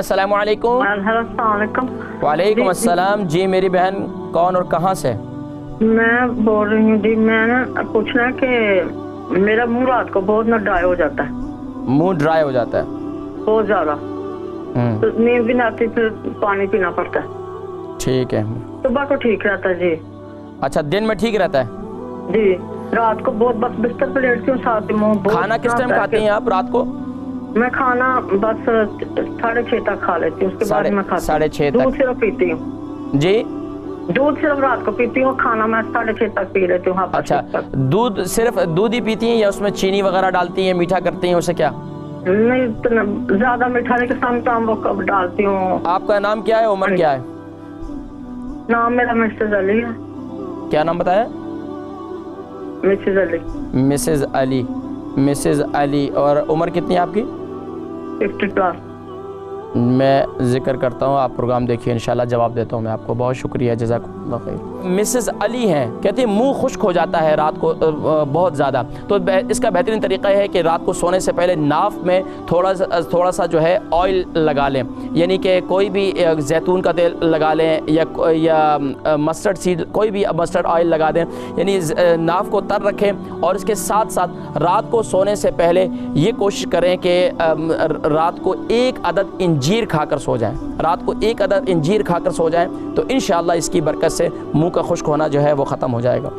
अस्सलाम वालेकुम। वालेकुम अस्सलाम। जी मेरी बहन कौन और कहाँ से? मैं बोल रही हूँ जी, मैं ना पूछना है कि मेरा मुंह रात को बहुत ना ड्राई हो जाता है। मुंह ड्राई हो जाता है बहुत ज्यादा, तो नींद भी ना आती, फिर पानी पीना पड़ता है। ठीक है। सुबह को ठीक रहता है जी। अच्छा, दिन में ठीक रहता है जी, रात को बहुत बस बिस्तर पे लेटती हूँ, साथ में खाना किस टाइम खाती हैं आप रात को? मैं खाना बस 6:30 तक खा लेती हूँ, उसके बाद मैं खाती 6:30 दूध सिर्फ पीती हूँ जी। दूध सिर्फ रात को पीती हूँ, खाना मैं 6:30 तक पी लेती हूँ। अच्छा, दूध सिर्फ दूध ही पीती हैं या उसमें चीनी वगैरह डालती हैं, मीठा करती हैं, उसे क्या? नहीं, इतना ज्यादा मीठा नहीं, शाम वो कब डालती हूँ। आपका नाम क्या है, उम्र क्या है? नाम मेरा मिसेज अली है। क्या नाम बताया? Mrs Ali. Mrs Ali. Mrs Ali. और उम्र कितनी है आपकी? 50+। मैं जिक्र करता हूँ, आप प्रोग्राम देखिए, इंशाल्लाह जवाब देता हूँ मैं आपको। बहुत शुक्रिया, जज़ाकल्लाह खैर। मिसेस अली हैं, कहती है मुंह खुश्क हो जाता है रात को बहुत ज़्यादा, तो इसका बेहतरीन तरीका है कि रात को सोने से पहले नाफ में थोड़ा सा जो है ऑयल लगा लें, यानी कि कोई भी जैतून का तेल लगा लें या मस्टर्ड सीड, कोई भी मस्टर्ड ऑयल लगा दें, यानी नाफ को तर रखें। और इसके साथ साथ रात को सोने से पहले ये कोशिश करें कि रात को एक अदद इंजीर खाकर सो जाएं। रात को एक अदद इंजीर खाकर सो जाएं तो इंशाअल्लाह इसकी बरकत से मुंह का खुश्क होना जो है वो ख़त्म हो जाएगा।